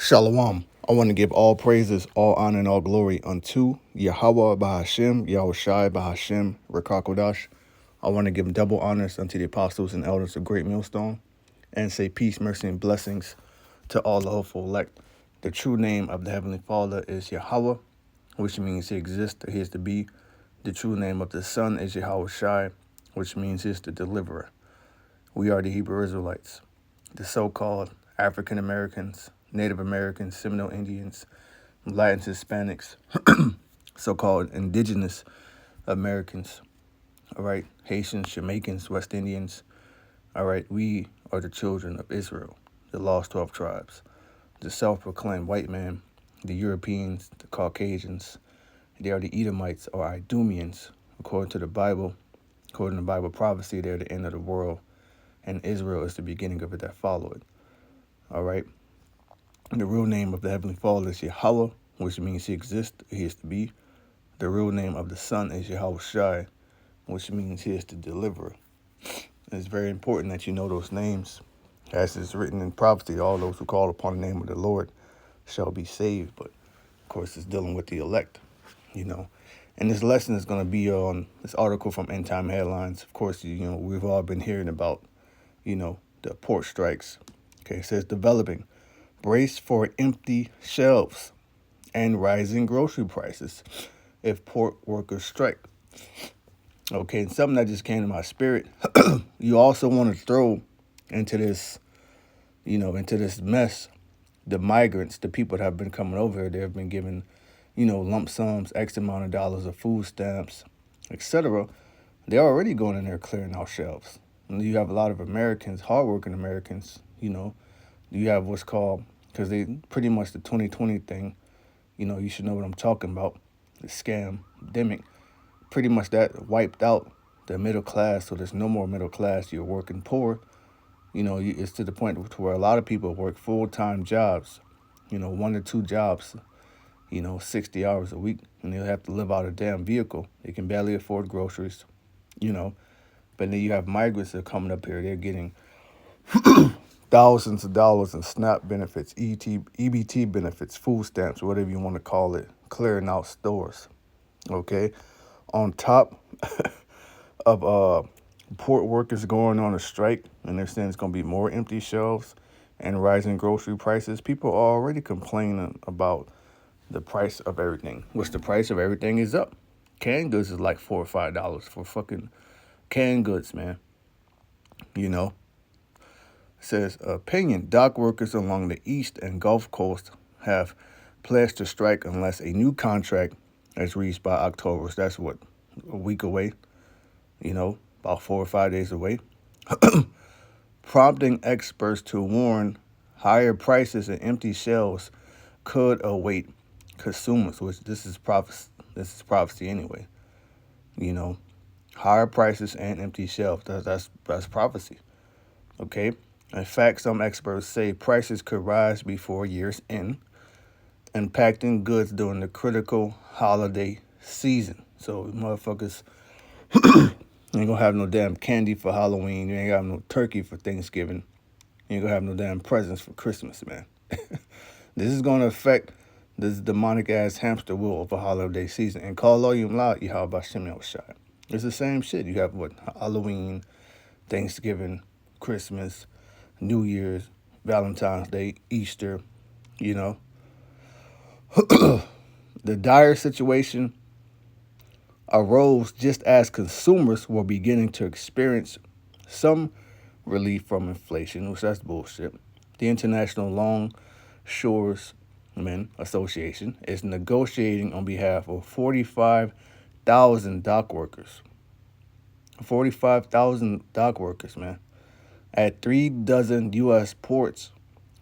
Shalom. I want to give all praises, all honor, and all glory unto Yahweh Bahashem, Yahushai Bahashem, Rekakodash. I want to give double honors unto the apostles and elders of Great Millstone, and say peace, mercy, and blessings to all the hopeful elect. The true name of the Heavenly Father is Yahweh, which means He exists, He is to be. The true name of the Son is Yahushai, which means He is the deliverer. We are the Hebrew Israelites, the so-called African Americans, Native Americans, Seminole Indians, Latins, Hispanics, so-called indigenous Americans, all right, Haitians, Jamaicans, West Indians, all right, we are the children of Israel, the lost 12 tribes, the self-proclaimed white man, the Europeans, the Caucasians, they are the Edomites or Idumeans, according to the Bible, according to Bible prophecy, they're the end of the world, and Israel is the beginning of it that followed, all right. The real name of the Heavenly Father is Yahweh, which means He exists, He is to be. The real name of the Son is Yahushai, which means He is the deliverer. It's very important that you know those names. As is written in prophecy, all those who call upon the name of the Lord shall be saved. But, of course, it's dealing with the elect, you know. And this lesson is going to be on this article from End Time Headlines. Of course, we've all been hearing about, the port strikes. Okay, it says developing. Brace for empty shelves and rising grocery prices if port workers strike. Okay, and something that just came to my spirit. You also want to throw into this, into this mess, the migrants, the people that have been coming over here. They have been given, lump sums, X amount of dollars of food stamps, etc. They're already going in there clearing out shelves. And you have a lot of Americans, hardworking Americans, you have what's called, because they pretty much the 2020 thing, you should know what I'm talking about, the scam, demic, pretty much that wiped out the middle class, so there's no more middle class, you're working poor, it's to the point where a lot of people work full-time jobs, 1 or 2 jobs, 60 hours a week, and they'll have to live out a damn vehicle. They can barely afford groceries, but then you have migrants that are coming up here, they're getting thousands of dollars in SNAP benefits, EBT benefits, food stamps, whatever you want to call it, clearing out stores, okay? On top of port workers going on a strike, and they're saying it's going to be more empty shelves and rising grocery prices, people are already complaining about the price of everything, which the price of everything is up. Canned goods is like $4 or $5 for fucking canned goods, man, says opinion. Dock workers along the East and Gulf Coast have pledged to strike unless a new contract is reached by October. So that's what, a week away, about 4 or 5 days away. Prompting experts to warn higher prices and empty shelves could await consumers, which this is prophecy anyway. Higher prices and empty shelves. That's prophecy. Okay. In fact, some experts say prices could rise before year's end, impacting goods during the critical holiday season. So motherfuckers ain't gonna have no damn candy for Halloween. You ain't gonna have no turkey for Thanksgiving. You ain't gonna have no damn presents for Christmas, man. This is gonna affect this demonic ass hamster wheel of a holiday season. And call all you loud, Yahweh Shem Yahushai. It's the same shit. You have Halloween, Thanksgiving, Christmas, New Year's, Valentine's Day, Easter, The dire situation arose just as consumers were beginning to experience some relief from inflation, which that's bullshit. The International Longshoremen Association is negotiating on behalf of 45,000 dock workers. 45,000 dock workers, man, at 3 dozen U.S. ports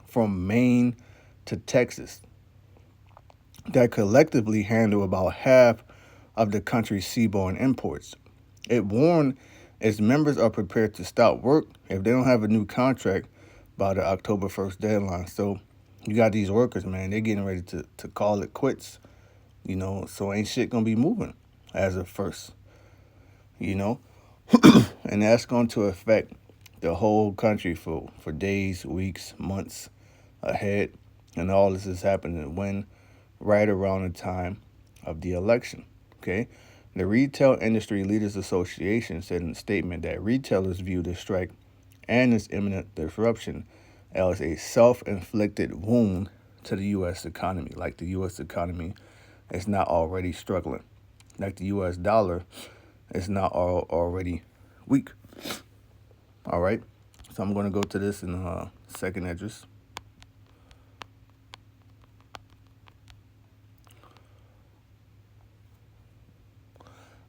from Maine to Texas that collectively handle about half of the country's seaborne imports. It warned its members are prepared to stop work if they don't have a new contract by the October 1st deadline. So you got these workers, man, they're getting ready to call it quits, so ain't shit gonna be moving as of first, and that's going to affect the whole country for days, weeks, months ahead. And all this is happening when right around the time of the election. Okay. The Retail Industry Leaders Association said in a statement that retailers view the strike and its imminent disruption as a self-inflicted wound to the U.S. economy, like the U.S. economy is not already struggling, like the U.S. dollar is not already weak. All right, so I'm going to go to this in second address.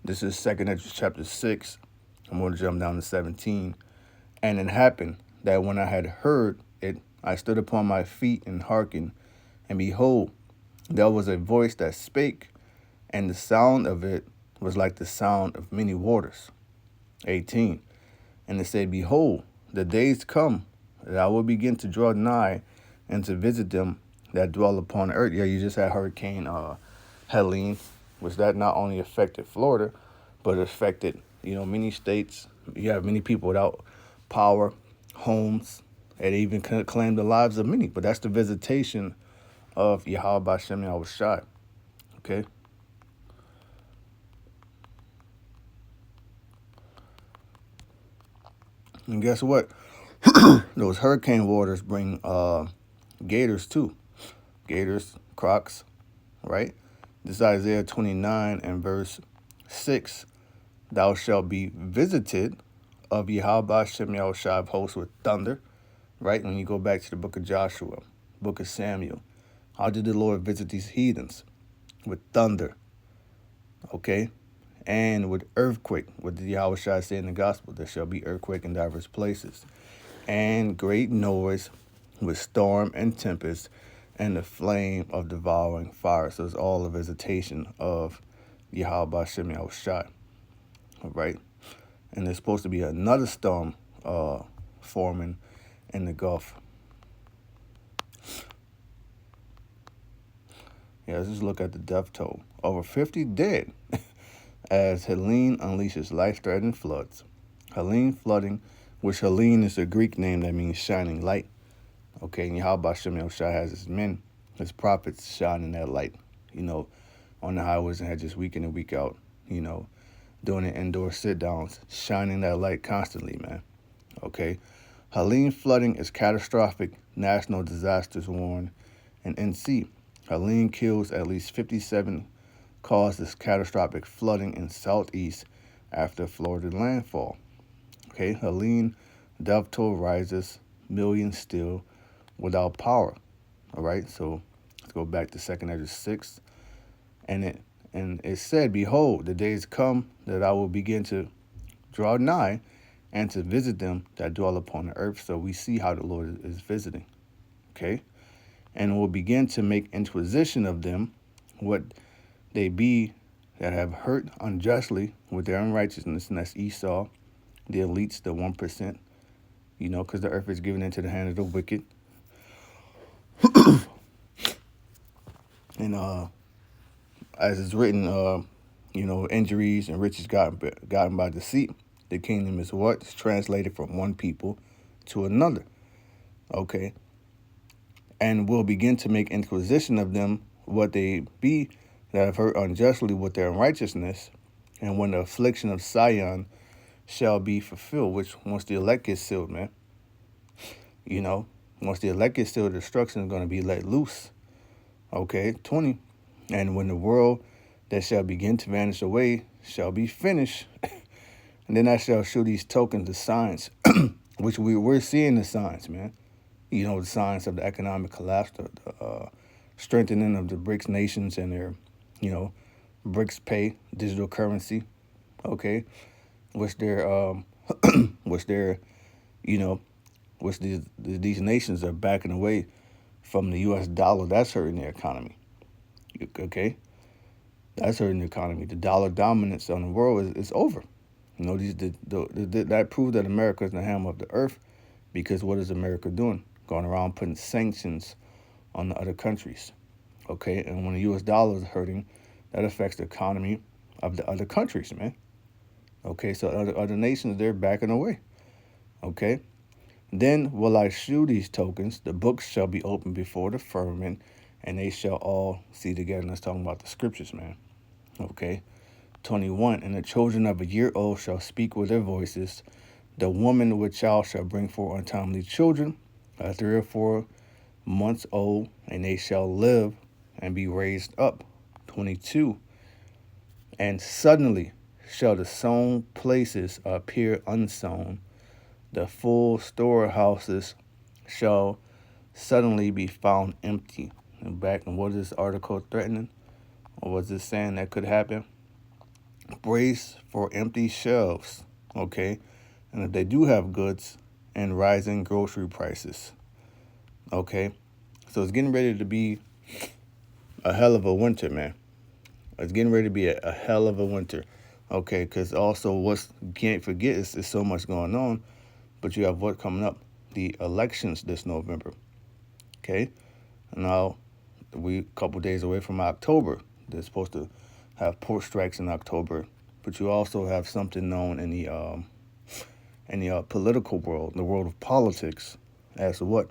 This is second address chapter 6. I'm going to jump down to 17. And it happened that when I had heard it, I stood upon my feet and hearkened, and behold, there was a voice that spake, and the sound of it was like the sound of many waters. 18. And it said, behold, the days come that I will begin to draw nigh and to visit them that dwell upon the earth. Yeah, you just had Hurricane Helene, which that not only affected Florida, but it affected, many states. You have many people without power, homes. It even claimed the lives of many. But that's the visitation of Yahweh Bashem Yahushai. Okay? And guess what? Those hurricane waters bring gators too. Gators, crocs, right? This is Isaiah 29 and verse 6. Thou shalt be visited of Yahweh Shem Yahushai of hosts with thunder, right? When you go back to the book of Joshua, book of Samuel, how did the Lord visit these heathens? With thunder, okay? And with earthquake, what did Yahushua say in the gospel? There shall be earthquake in diverse places. And great noise with storm and tempest and the flame of devouring fire. So it's all a visitation of Yahweh Shem Yahushai. All right. And there's supposed to be another storm forming in the Gulf. Yeah, let's just look at the death toll. Over 50 dead as Helene unleashes life-threatening floods. Helene flooding, which Helene is a Greek name that means shining light. Okay, and Yahweh Shem Yahushai has his men, his prophets shining that light, on the highways and hedges week in and week out, doing the indoor sit-downs, shining that light constantly, man. Okay, Helene flooding is catastrophic national disasters warned in NC. Helene kills at least 57, causes catastrophic flooding in southeast after Florida landfall. Okay, Helene death toll rises, millions still without power. All right, so let's go back to second Ezra 6. And it said, behold, the days come that I will begin to draw nigh and to visit them that dwell upon the earth. So we see how the Lord is visiting. Okay, and will begin to make inquisition of them what they be that have hurt unjustly with their unrighteousness, and that's Esau, the elites, the 1%, because the earth is given into the hand of the wicked. And as it's written, injuries and riches gotten by deceit. The kingdom is what? It's translated from one people to another. Okay. And will begin to make inquisition of them what they be that have hurt unjustly with their unrighteousness, and when the affliction of Sion shall be fulfilled, which once the elect gets sealed, man, once the elect gets sealed, destruction is going to be let loose. Okay, 20. And when the world that shall begin to vanish away shall be finished, and then I shall show these tokens, the signs, which we're seeing the signs, man. The signs of the economic collapse, the strengthening of the BRICS nations and their, BRICS pay, digital currency, okay, which these nations are backing away from the U.S. dollar. That's hurting their economy, okay? That's hurting the economy. The dollar dominance on the world is over. That proved that America is the hammer of the earth, because what is America doing? Going around putting sanctions on the other countries, okay? And when the U.S. dollar is hurting, that affects the economy of the other countries, man. Okay, so other nations, they're backing away, okay? Then will I shew these tokens, the books shall be opened before the firmament, and they shall all see together. And that's talking about the scriptures, man. Okay. 21, and the children of a year old shall speak with their voices. The woman with child shall bring forth untimely children, 3 or 4 months old, and they shall live and be raised up. 22, and suddenly shall the sown places appear unsown. The full storehouses shall suddenly be found empty. And back in what is this article threatening? Or was this saying that could happen? Brace for empty shelves, okay? And if they do have goods, and rising grocery prices, okay? So it's getting ready to be a hell of a winter, man. It's getting ready to be a hell of a winter, okay? Because also what's you can't forget is there's so much going on, but you have what coming up? The elections this November, okay? Now, we a couple days away from October. They're supposed to have port strikes in October, but you also have something known in the political world, in the world of politics, as what?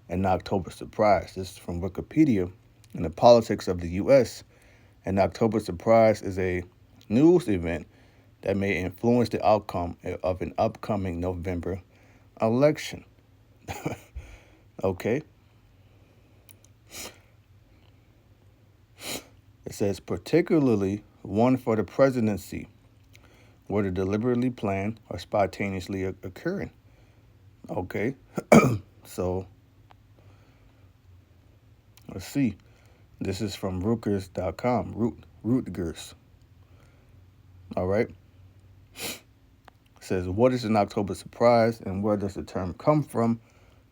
An October surprise. This is from Wikipedia. In the politics of the U.S., an October surprise is a news event that may influence the outcome of an upcoming November election. Okay. It says particularly one for the presidency, whether deliberately planned or spontaneously occurring. Okay. So let's see. This is from Rootgers.com. Rootgers. All right. It says, what is an October surprise and where does the term come from?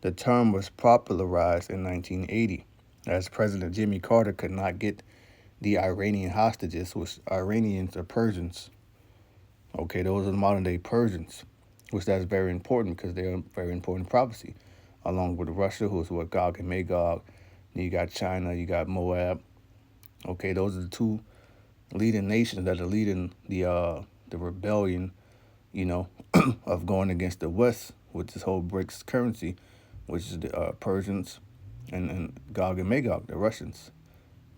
The term was popularized in 1980 as President Jimmy Carter could not get the Iranian hostages, which Iranians are Persians. Okay, those are the modern day Persians, which that's very important because they're a very important prophecy, along with Russia, who's what Gog and Magog. You got China, you got Moab. Okay, those are the two leading nations that are leading the rebellion, of going against the West with this whole BRICS currency, which is the Persians and Gog and Magog, the Russians.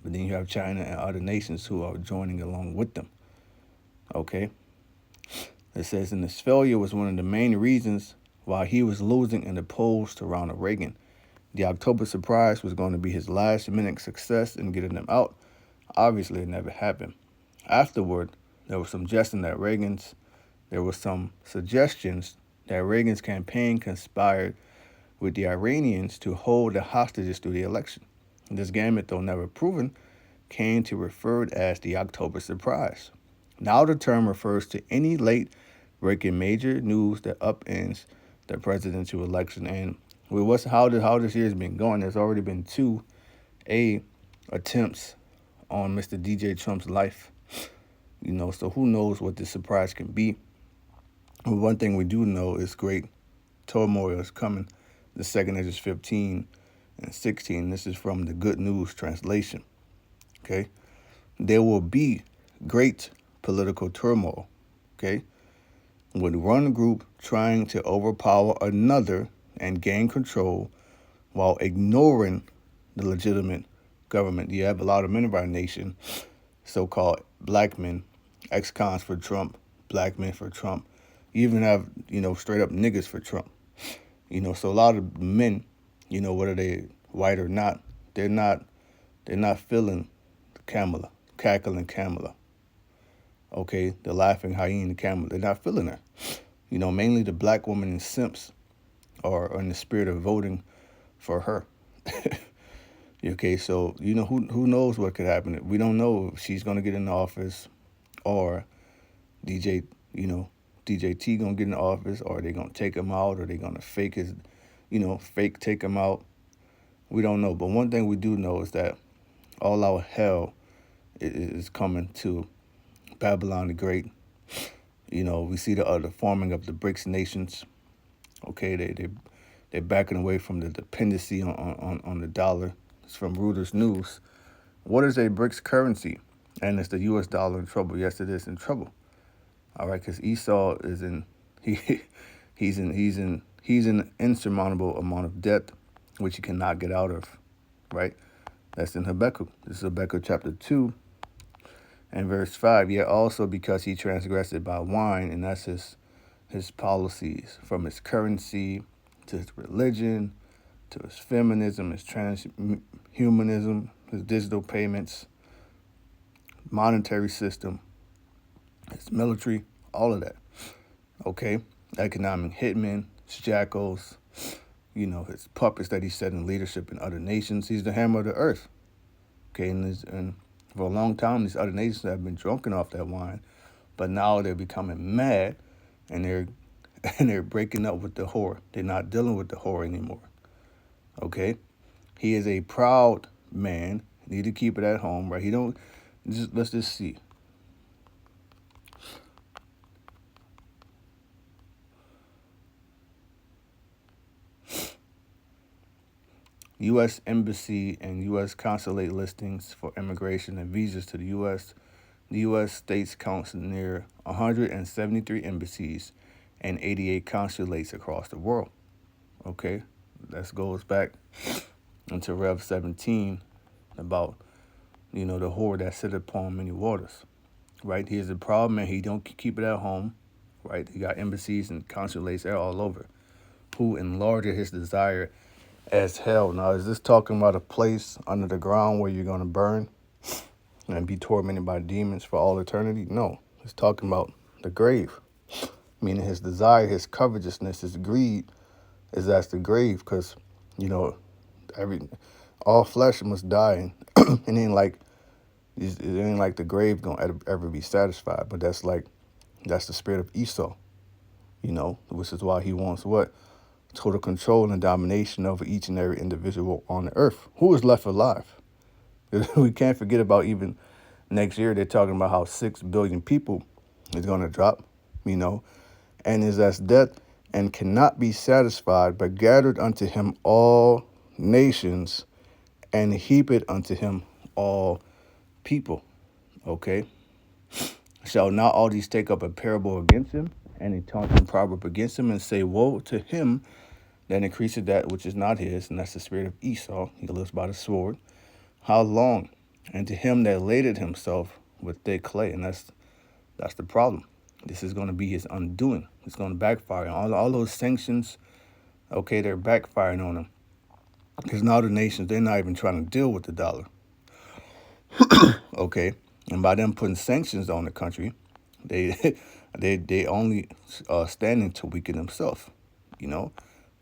But then you have China and other nations who are joining along with them. Okay. It says, and this failure was one of the main reasons why he was losing in the polls to Ronald Reagan. The October surprise was going to be his last-minute success in getting them out. Obviously, it never happened. Afterward, there was some suggestions that Reagan's campaign conspired with the Iranians to hold the hostages through the election. This gambit, though never proven, came to referred as the October surprise. Now the term refers to any late-breaking major news that upends the presidential election. And with how this year's been going, there's already been two attempts on Mr. DJ Trump's life. So who knows what this surprise can be. But one thing we do know is great turmoil is coming. The second is 15 and 16. This is from the Good News translation. Okay. There will be great political turmoil. Okay. With one group trying to overpower another and gain control while ignoring the legitimate government. You have a lot of men of our nation, so-called black men, ex-cons for Trump, black men for Trump. You even have, straight up niggas for Trump. So a lot of men, whether they white or not, they're not feeling Kamala, cackling Kamala. Okay, the laughing hyena Kamala, they're not feeling her. Mainly the black woman and simps are in the spirit of voting for her. Okay, so who knows what could happen. We don't know if she's gonna get in office, or DJ T gonna get in office, or they gonna take him out, or they gonna fake take him out. We don't know. But one thing we do know is that all our hell is coming to Babylon the Great. We see the forming of the BRICS nations. Okay, they're backing away from the dependency on the dollar. It's from Reuters News. What is a BRICS currency? And is the U.S. dollar in trouble? Yes, it is in trouble. All right, because Esau is in He's an insurmountable amount of debt which he cannot get out of, right? That's in Habakkuk. This is Habakkuk chapter 2 and verse 5. Yet also because he transgressed by wine, and that's his policies, from his currency to his religion to his feminism, his transhumanism, his digital payments, monetary system, his military, all of that. Okay? Economic hitmen, his jackals, his puppets that he set in leadership in other nations. He's the hammer of the earth. Okay, and for a long time, these other nations have been drunken off that wine, but now they're becoming mad, and they're breaking up with the whore. They're not dealing with the whore anymore. Okay, he is a proud man. Need to keep it at home, right? Let's just see. U.S. Embassy and U.S. Consulate listings for immigration and visas to the U.S. The U.S. states counts near 173 embassies and 88 consulates across the world. Okay, that goes back into Rev 17 about, the whore that sitteth upon many waters, right? Here's the problem, and he don't keep it at home, right? He got embassies and consulates there all over, who enlarged his desire as hell. Now, is this talking about a place under the ground where you're going to burn and be tormented by demons for all eternity? No, it's talking about the grave, meaning his desire, his covetousness, his greed is that's the grave, because, all flesh must die, and it ain't like the grave gonna ever be satisfied. But that's the spirit of Esau, which is why he wants what? Total control and domination over each and every individual on the earth who is left alive. We can't forget about, even next year, they're talking about how 6 billion people is going to drop, and is as death and cannot be satisfied, but gathered unto him all nations and heap it unto him all people. Okay. Shall not all these take up a parable against him, and a taunting proverb against him, and say, woe to him that increaseth that which is not his, and that's the spirit of Esau. He lives by the sword. How long? And to him that laded himself with thick clay, and that's the problem. This is going to be his undoing. It's going to backfire. All those sanctions, okay, they're backfiring on him. Because now the nations, they're not even trying to deal with the dollar. Okay, and by them putting sanctions on the country, they only standing to weaken themselves. To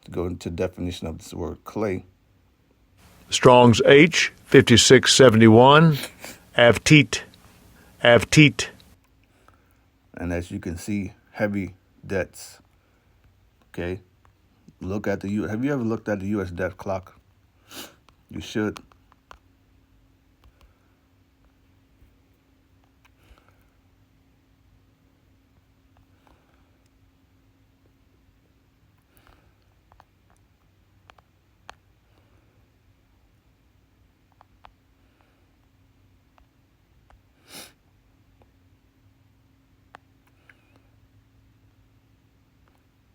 go into the definition of this word clay. Strong's H 5671, avteet. And as you can see, heavy debts. Okay, look at the U. Have you ever looked at the U.S. debt clock? You should.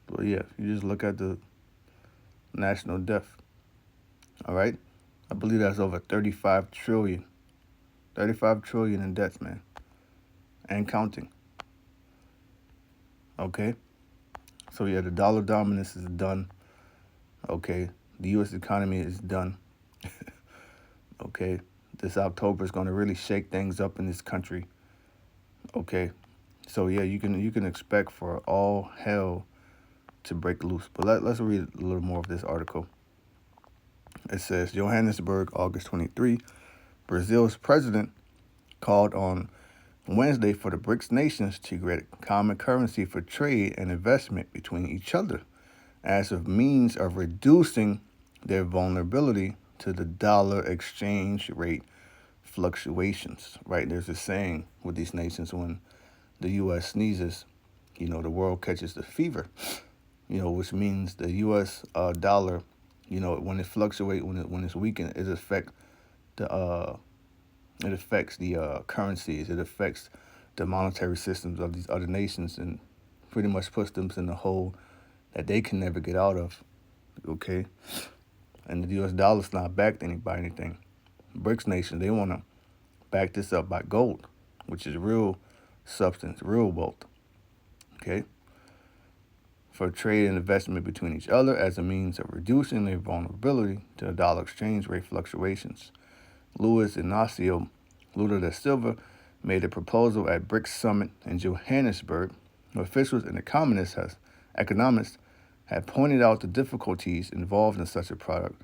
But yeah, you just look at the national debt. All right, I believe that's over 35 trillion. 35 trillion in debts, man, and counting. Okay, so yeah, the dollar dominance is done. Okay, the U.S. economy is done. Okay, this October is going to really shake things up in this country. Okay, so yeah, you can expect for all hell to break loose. But let's read a little more of this article. It says, Johannesburg, August 23, Brazil's president called on Wednesday for the BRICS nations to create common currency for trade and investment between each other as a means of reducing their vulnerability to the dollar exchange rate fluctuations, right? There's a saying with these nations, when the U.S. sneezes, the world catches the fever, which means the U.S. Dollar, when it fluctuates, when it's weakened, it affects the currencies, it affects the monetary systems of these other nations, and pretty much puts them in the hole that they can never get out of. Okay, and the U.S. dollar's not backed by anything. BRICS nation, they want to back this up by gold, which is real substance, real wealth. Okay, for trade and investment between each other as a means of reducing their vulnerability to the dollar exchange rate fluctuations. Luis Inácio Lula da Silva made a proposal at BRICS summit in Johannesburg. Officials and economists had pointed out the difficulties involved in such a product,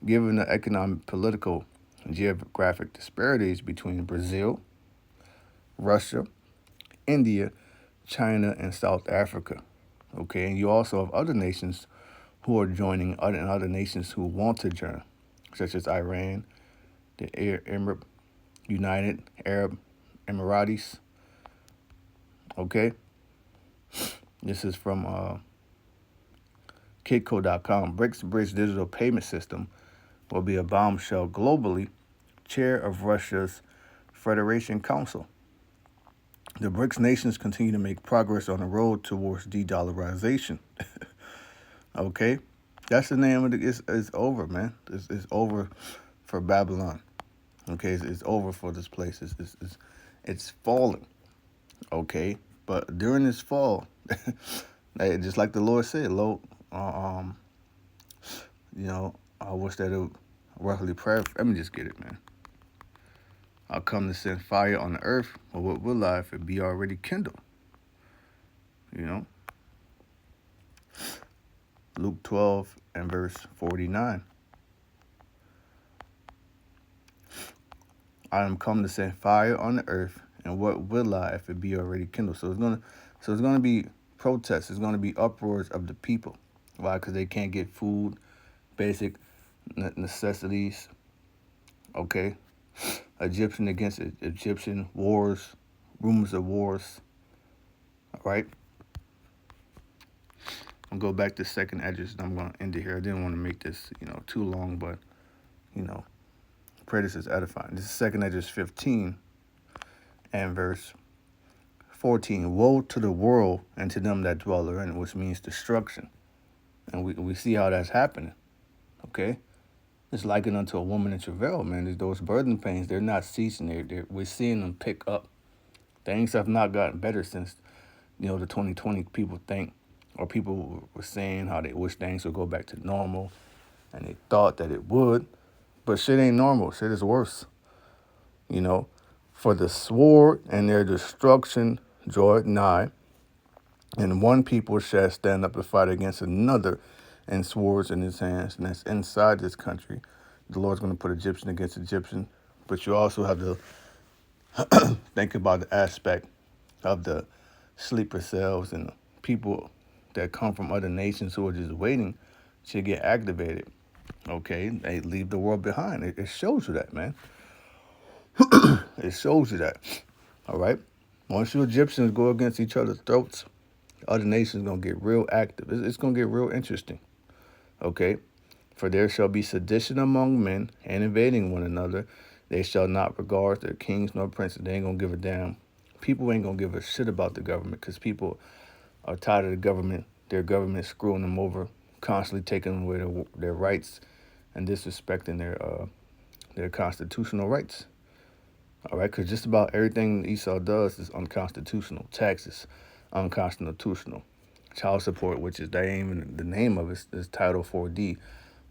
given the economic, political, and geographic disparities between Brazil, Russia, India, China, and South Africa. Okay, and you also have other nations who are joining, and other nations who want to join, such as Iran, the United Arab Emirates. Okay, this is from Kitco.com. BRICS Bridge digital payment system will be a bombshell globally. Chair of Russia's Federation Council. The BRICS nations continue to make progress on the road towards de-dollarization. Okay, that's the name of it. It's over, man. It's over for Babylon. Okay, it's over for this place. It's falling. Okay, but during this fall, just like the Lord said, I wish that it would roughly pray. Let me just get it, man. I'll come to send fire on the earth, but what will I if it be already kindled? Luke 12 and verse 49. I am come to send fire on the earth, and what will I if it be already kindled? So it's gonna be protests. It's gonna be uproars of the people. Why? Because they can't get food, basic necessities. Okay, Egyptian against Egyptian wars, rumors of wars. All right. I'll go back to second address, and I'm going to end it here. I didn't want to make this, too long, but, pray this is edifying. This is second address 15 and verse 14. Woe to the world and to them that dwell therein, which means destruction. And we see how that's happening, okay? It's likened unto a woman in travail, man. Those birthing pains, they're not ceasing. We're seeing them pick up. Things have not gotten better since, the 2020 people think, or people were saying how they wish things would go back to normal, and they thought that it would, but shit ain't normal. Shit is worse. For the sword and their destruction draweth nigh, and one people shall stand up to fight against another, and swords in his hands, and that's inside this country. The Lord's going to put Egyptian against Egyptian, but you also have to think about the aspect of the sleeper cells and the people that come from other nations who are just waiting to get activated. Okay, they leave the world behind. It shows you that, man. It shows you that. All right. Once you Egyptians go against each other's throats, other nations gonna get real active. It's gonna get real interesting. Okay. For there shall be sedition among men and invading one another. They shall not regard their kings nor princes. They ain't gonna give a damn. People ain't gonna give a shit about the government because people are tired of the government. Their government screwing them over, constantly taking away their rights and disrespecting their constitutional rights. All right, because just about everything Esau does is unconstitutional. Taxes, unconstitutional. Child support, which is even the name of it, is Title 4D,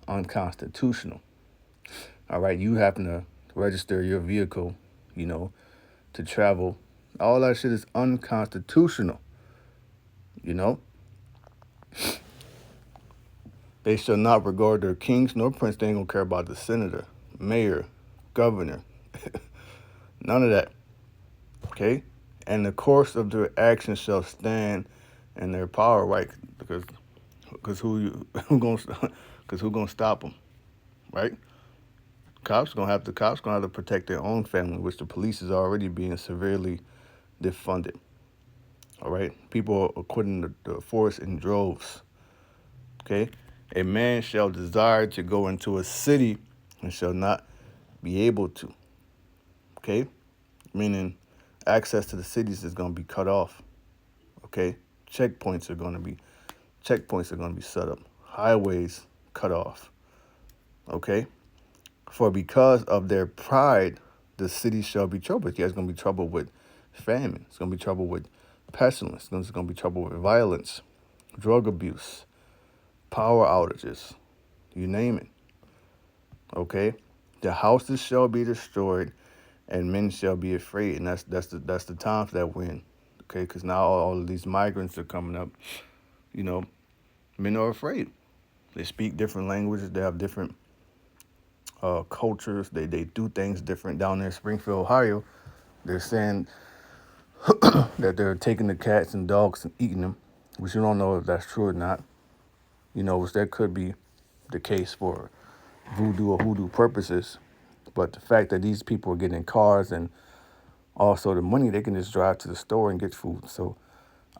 unconstitutional. All right, you happen to register your vehicle, to travel. All that shit is unconstitutional. They shall not regard their kings nor prince. They ain't gonna care about the senator, mayor, governor. None of that. Okay? And the course of their actions shall stand in their power, right? Because who gonna stop them, right? Cops gonna have to protect their own family, which the police is already being severely defunded. All right, people are quitting the force in droves. Okay, a man shall desire to go into a city and shall not be able to. Okay, meaning access to the cities is gonna be cut off. Okay, checkpoints are gonna be checkpoints are going to be set up, highways cut off. Okay? For because of their pride, the city shall be troubled. There's going to be trouble with famine. It's going to be trouble with pestilence. There's going to be trouble with violence, drug abuse, power outages, you name it. Okay? The houses shall be destroyed, and men shall be afraid. And that's the times that we're in. Okay? Because now all of these migrants are coming up. You know, men are afraid. They speak different languages. They have different cultures. They do things different down there in Springfield, Ohio. They're saying that they're taking the cats and dogs and eating them, which you don't know if that's true or not. You know, which that could be the case for voodoo or hoodoo purposes. But the fact that these people are getting cars and also the money, they can just drive to the store and get food. So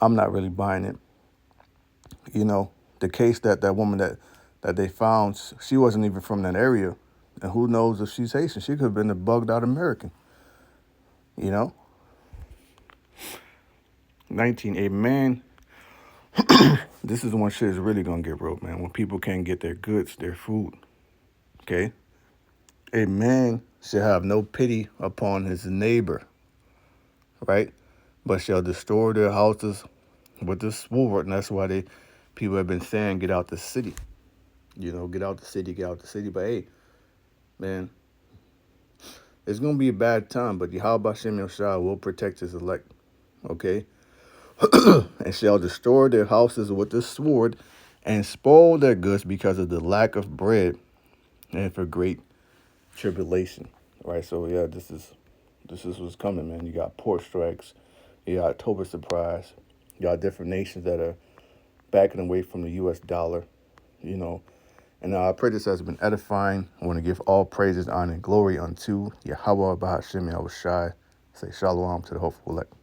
I'm not really buying it. You know, the case that woman that they found, she wasn't even from that area. And who knows if she's Haitian? She could have been a bugged out American. You know? 19, a man, this is when shit is really going to get real, man. When people can't get their goods, their food. Okay? A man shall have no pity upon his neighbor, right? But shall destroy their houses with the sword. And that's why people have been saying, get out the city. You know, get out the city, get out the city. But hey, man, it's going to be a bad time, but Yahweh Shem Yoshai will protect his elect, okay? And shall destroy their houses with the sword and spoil their goods because of the lack of bread and for great tribulation, right? So, yeah, this is what's coming, man. You got port strikes, you got October surprise, you got different nations that are backing away from the U.S. dollar, you know. And I pray this has been edifying. I want to give all praises, honor, and glory unto Yahweh Bahashem Yahushai. Say shalom to the hopeful elect.